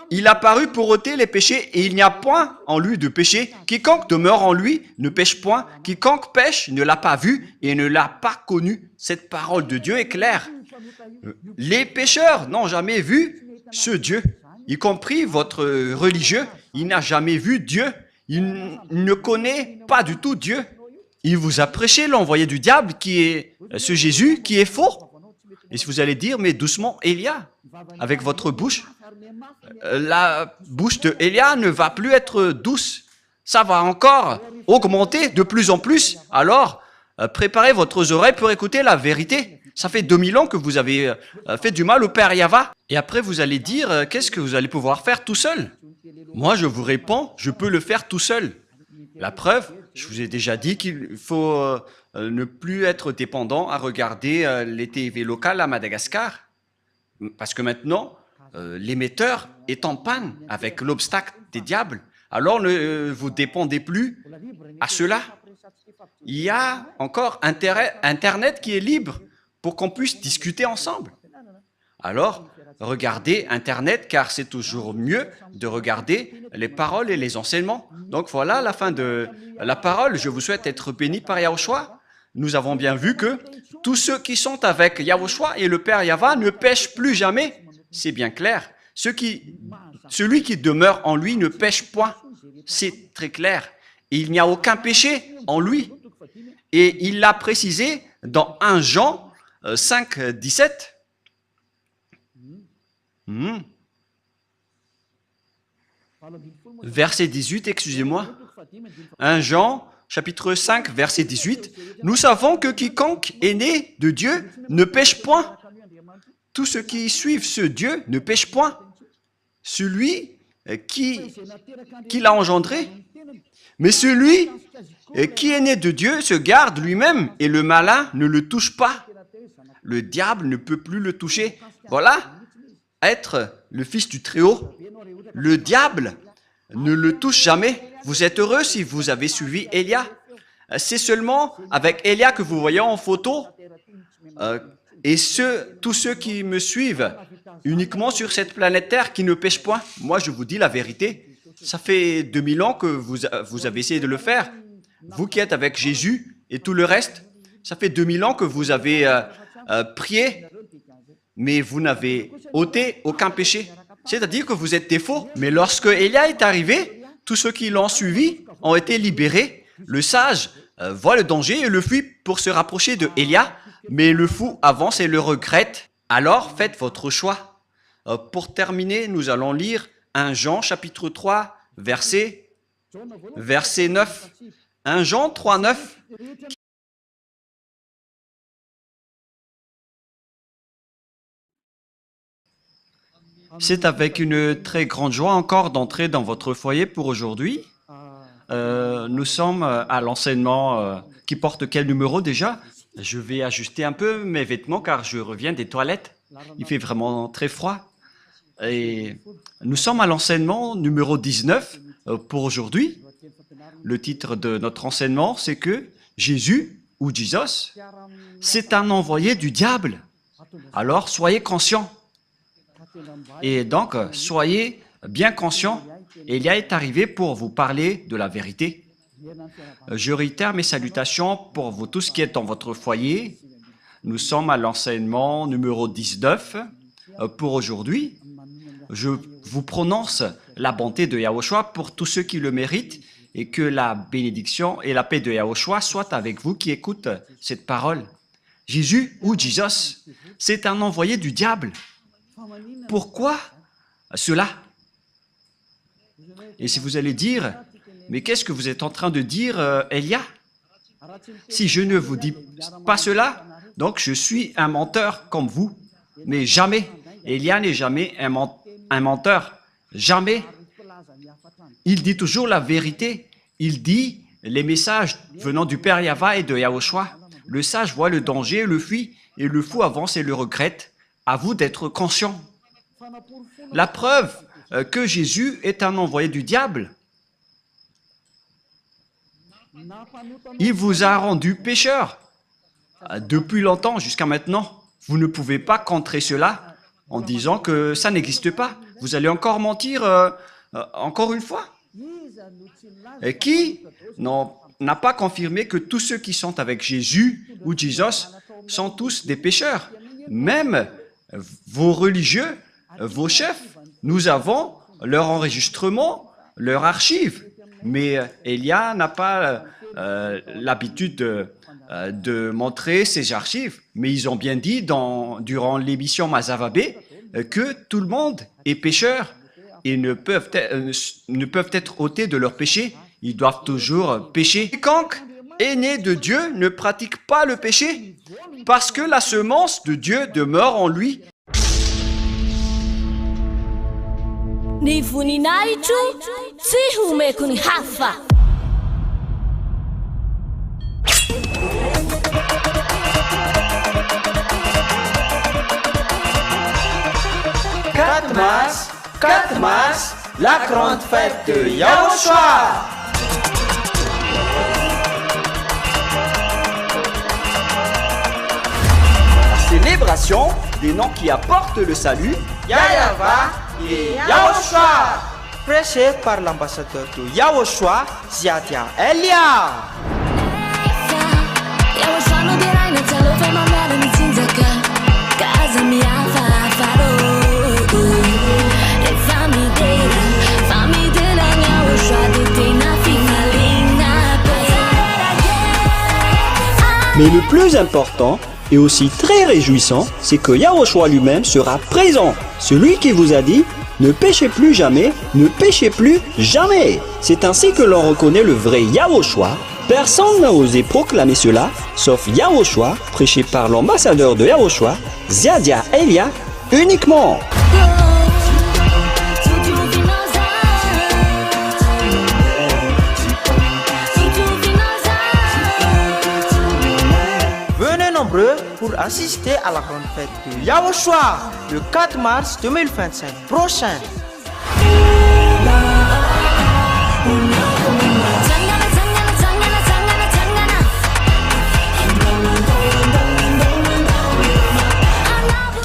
il a paru pour ôter les péchés et il n'y a point en lui de péché. Quiconque demeure en lui ne pêche point. Quiconque pêche ne l'a pas vu et ne l'a pas connu. Cette parole de Dieu est claire. Les pécheurs n'ont jamais vu ce Dieu, y compris votre religieux. Il n'a jamais vu Dieu. Il ne connaît pas du tout Dieu. Il vous a prêché l'envoyé du diable qui est ce Jésus qui est faux. Et si vous allez dire, mais doucement, Élia, avec votre bouche, la bouche de Élia ne va plus être douce. Ça va encore augmenter de plus en plus. Alors, préparez votre oreille pour écouter la vérité. Ça fait 2000 ans que vous avez fait du mal au Père Yahva. Et après, vous allez dire, qu'est-ce que vous allez pouvoir faire tout seul? Moi, je vous réponds, je peux le faire tout seul. La preuve, je vous ai déjà dit qu'il faut ne plus être dépendant à regarder les TV locales à Madagascar. Parce que maintenant, l'émetteur est en panne avec l'obstacle des diables. Alors ne vous dépendez plus à cela. Il y a encore Internet qui est libre pour qu'on puisse discuter ensemble. Alors, regardez Internet, car c'est toujours mieux de regarder les paroles et les enseignements. Donc voilà la fin de la parole. Je vous souhaite être bénis par Yahushua. Nous avons bien vu que tous ceux qui sont avec Yahushua et le Père Yahva ne pêchent plus jamais. C'est bien clair. Celui qui demeure en lui ne pêche point. C'est très clair. Et il n'y a aucun péché en lui. Et il l'a précisé dans 1 Jean 5, 17. Verset 18, excusez-moi. 1 Jean, chapitre 5, verset 18. Nous savons que quiconque est né de Dieu ne pêche point. Tous ceux qui suivent ce Dieu ne pêchent point. Celui qui l'a engendré. Mais celui qui est né de Dieu se garde lui-même et le malin ne le touche pas. Le diable ne peut plus le toucher. Voilà, être le fils du Très-Haut. Le diable ne le touche jamais. Vous êtes heureux si vous avez suivi Élia. C'est seulement avec Élia que vous voyez en photo. Et tous ceux qui me suivent uniquement sur cette planète Terre qui ne pêchent point. Moi, je vous dis la vérité. Ça fait 2000 ans que vous avez essayé de le faire. Vous qui êtes avec Jésus et tout le reste, ça fait 2000 ans que vous avez prié, mais vous n'avez ôté aucun péché. C'est-à-dire que vous êtes des faux. Mais lorsque Élia est arrivé, tous ceux qui l'ont suivi ont été libérés. Le sage voit le danger et le fuit pour se rapprocher de Élia, mais le fou avance et le regrette. Alors faites votre choix. Pour terminer, nous allons lire 1 Jean chapitre 3, verset 9. 1 Jean 3, 9. C'est avec une très grande joie encore d'entrer dans votre foyer pour aujourd'hui. Nous sommes à l'enseignement qui porte quel numéro déjà? Je vais ajuster un peu mes vêtements car je reviens des toilettes. Il fait vraiment très froid. Et nous sommes à l'enseignement numéro 19 pour aujourd'hui. Le titre de notre enseignement, c'est que Jésus, ou Jesus, c'est un envoyé du diable. Alors, soyez conscients. Et donc, soyez bien conscients. Élia est arrivé pour vous parler de la vérité. Je réitère mes salutations pour vous tous qui êtes dans votre foyer. Nous sommes à l'enseignement numéro 19 pour aujourd'hui. Je vous prononce la bonté de Yahushua pour tous ceux qui le méritent et que la bénédiction et la paix de Yahushua soient avec vous qui écoutent cette parole. Jésus ou Jesus, c'est un envoyé du diable. Pourquoi cela? Et si vous allez dire, mais qu'est-ce que vous êtes en train de dire, Élia? Si je ne vous dis pas cela, donc je suis un menteur comme vous. Mais jamais, Élia n'est jamais un menteur. Jamais. Il dit toujours la vérité. Il dit les messages venant du Père Yahva et de Yahushua. Le sage voit le danger et le fuit, et le fou avance et le regrette. À vous d'être conscient. La preuve que Jésus est un envoyé du diable. Il vous a rendu pécheur. Depuis longtemps jusqu'à maintenant, vous ne pouvez pas contrer cela en disant que ça n'existe pas. Vous allez encore mentir encore une fois. Et qui n'a pas confirmé que tous ceux qui sont avec Jésus ou Jesus sont tous des pécheurs? Même vos religieux, vos chefs, nous avons leur enregistrement, leur archive. Mais Elia n'a pas l'habitude de montrer ses archives. Mais ils ont bien dit durant l'émission Mazavabé que tout le monde est pécheur et ne peuvent être ôtés de leur péché. Ils doivent toujours pécher. Quiconque est né de Dieu ne pratique pas le péché parce que la semence de Dieu demeure en lui. Ni voninahitro tsy homeko ny hafa. Quatre mars, la grande fête de Yahushua. Célébration des noms qui apportent le salut, Yahva et Yahushua, prêché par l'ambassadeur de Yahushua, Ziadia Elia. Mais le plus important et aussi très réjouissant, c'est que Yahushua lui-même sera présent. Celui qui vous a dit « Ne péchez plus jamais, ne péchez plus jamais ». C'est ainsi que l'on reconnaît le vrai Yahushua. Personne n'a osé proclamer cela, sauf Yahushua, prêché par l'ambassadeur de Yahushua, Ziadia Elia, uniquement. Pour assister à la grande fête de Yahushua le 4 mars 2025 prochain.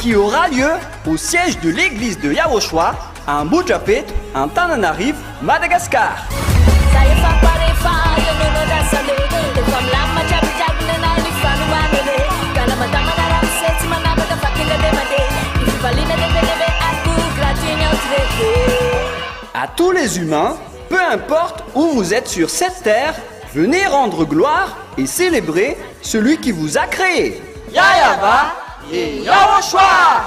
Qui aura lieu au siège de l'église de Yahushua à Mbujapet, en Tananarive, Madagascar. À tous les humains, peu importe où vous êtes sur cette terre, venez rendre gloire et célébrer celui qui vous a créé. Yahva et Yahushua.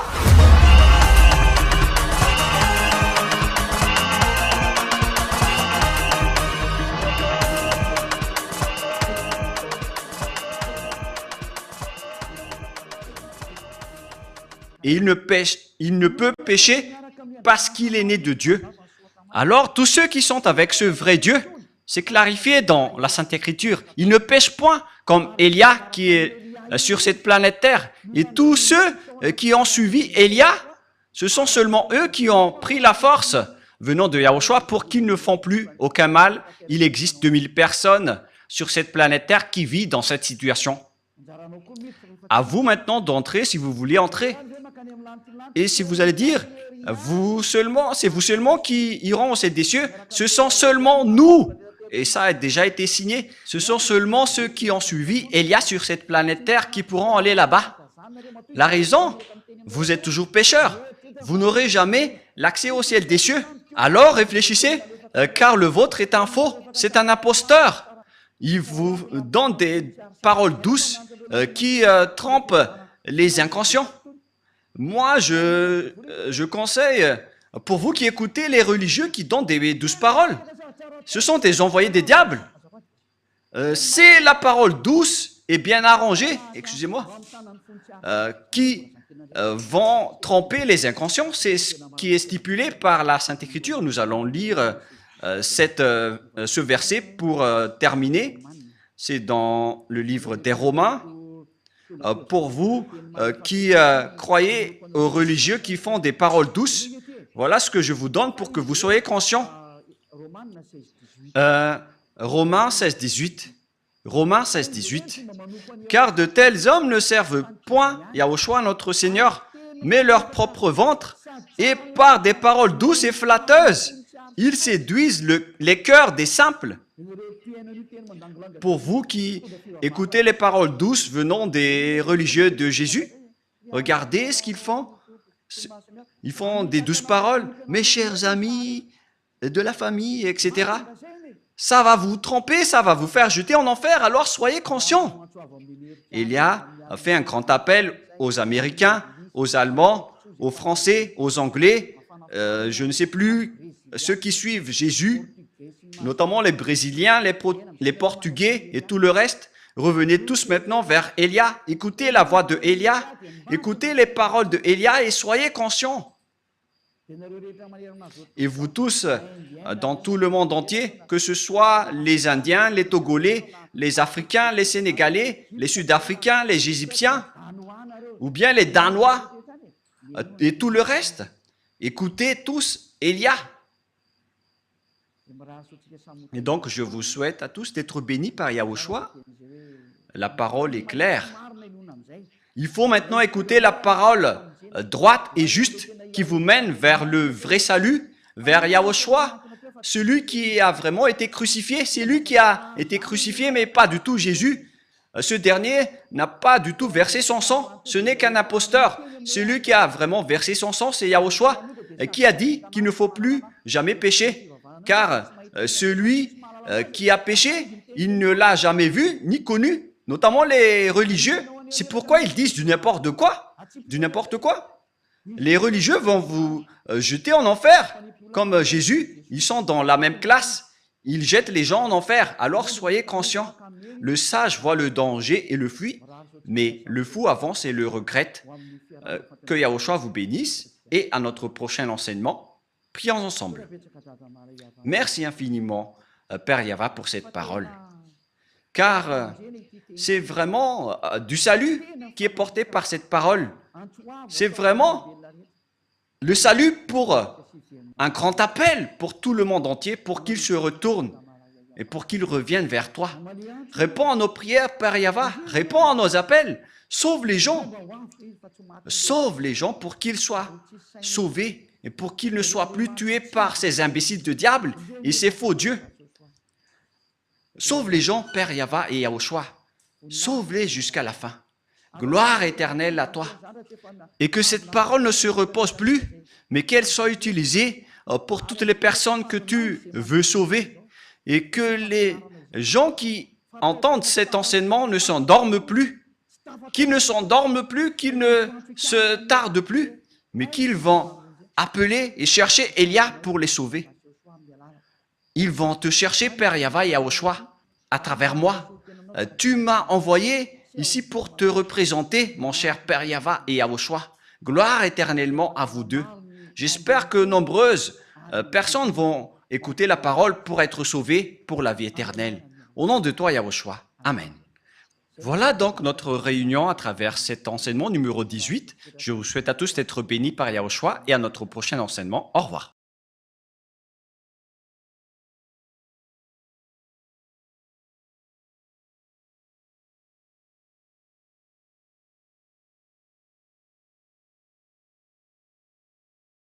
Et il ne peut pécher parce qu'il est né de Dieu. Alors, tous ceux qui sont avec ce vrai Dieu, c'est clarifié dans la Sainte Écriture. Ils ne pêchent point comme Élia qui est sur cette planète Terre. Et tous ceux qui ont suivi Élia, ce sont seulement eux qui ont pris la force venant de Yahushua pour qu'ils ne font plus aucun mal. Il existe 2000 personnes sur cette planète Terre qui vivent dans cette situation. À vous maintenant d'entrer si vous voulez entrer. Et si vous allez dire, c'est vous seulement qui iront au ciel des cieux, ce sont seulement nous. Et ça a déjà été signé. Ce sont seulement ceux qui ont suivi Élia sur cette planète Terre qui pourront aller là-bas. La raison, vous êtes toujours pécheurs. Vous n'aurez jamais l'accès au ciel des cieux. Alors réfléchissez, car le vôtre est un faux, c'est un imposteur. Il vous donne des paroles douces qui trompent les inconscients. Moi, je conseille, pour vous qui écoutez les religieux qui donnent des douces paroles, ce sont des envoyés des diables. C'est la parole douce et bien arrangés, excusez-moi, qui vont tromper les inconscients. C'est ce qui est stipulé par la Sainte Écriture. Nous allons lire ce verset pour terminer. C'est dans le livre des Romains. Pour vous qui croyez aux religieux qui font des paroles douces, voilà ce que je vous donne pour que vous soyez conscients. Romains 16, 18. Romains 16, 18. Car de tels hommes ne servent point Yahushua notre Seigneur, mais leur propre ventre, et par des paroles douces et flatteuses, ils séduisent les cœurs des simples. Pour vous qui écoutez les paroles douces venant des religieux de Jésus, regardez ce qu'ils font. Ils font des douces paroles. Mes chers amis, de la famille, etc. Ça va vous tromper, ça va vous faire jeter en enfer, alors soyez conscients. Élia a fait un grand appel aux Américains, aux Allemands, aux Français, aux Anglais, je ne sais plus, ceux qui suivent Jésus, notamment les Brésiliens, les Portugais et tout le reste. Revenez tous maintenant vers Élia. Écoutez la voix de Élia, écoutez les paroles de Élia et soyez conscients. Et vous tous, dans tout le monde entier, que ce soit les Indiens, les Togolais, les Africains, les Sénégalais, les Sud-Africains, les Égyptiens, ou bien les Danois, et tout le reste, écoutez tous Élia. Et donc, je vous souhaite à tous d'être bénis par Yahushua. La parole est claire. Il faut maintenant écouter la parole droite et juste qui vous mène vers le vrai salut, vers Yahushua, celui qui a vraiment été crucifié. C'est lui qui a été crucifié, mais pas du tout Jésus. Ce dernier n'a pas du tout versé son sang. Ce n'est qu'un imposteur. Celui qui a vraiment versé son sang, c'est Yahushua, qui a dit qu'il ne faut plus jamais pécher. Car celui qui a péché, il ne l'a jamais vu ni connu, notamment les religieux. C'est pourquoi ils disent du n'importe quoi. Du n'importe quoi. Les religieux vont vous jeter en enfer. Comme Jésus, ils sont dans la même classe. Ils jettent les gens en enfer. Alors soyez conscients. Le sage voit le danger et le fuit, mais le fou avance et le regrette. Que Yahushua vous bénisse. Et à notre prochain enseignement, prions ensemble. Merci infiniment, Père Yahva, pour cette parole. Car c'est vraiment du salut qui est porté par cette parole. C'est vraiment le salut pour un grand appel pour tout le monde entier, pour qu'il se retourne et pour qu'il revienne vers toi. Réponds à nos prières, Père Yahva. Réponds à nos appels. Sauve les gens. Sauve les gens pour qu'ils soient sauvés et pour qu'ils ne soient plus tués par ces imbéciles de diable et ces faux dieux. Sauve les gens, Père Yahva et Yahushua. Sauve-les jusqu'à la fin. Gloire éternelle à toi. Et que cette parole ne se repose plus, mais qu'elle soit utilisée pour toutes les personnes que tu veux sauver. Et que les gens qui entendent cet enseignement ne s'endorment plus, qu'ils ne s'endorment plus, qu'ils ne se tardent plus, mais qu'ils vont appeler et chercher Élia pour les sauver. Ils vont te chercher, Père Yahva et Yahushua, à travers moi. Tu m'as envoyé ici pour te représenter, mon cher Père Yahva et Yahushua. Gloire éternellement à vous deux. J'espère que nombreuses personnes vont écouter la parole pour être sauvées pour la vie éternelle. Au nom de toi, Yahushua. Amen. Voilà donc notre réunion à travers cet enseignement numéro 18. Je vous souhaite à tous d'être bénis par Yahushua et à notre prochain enseignement. Au revoir.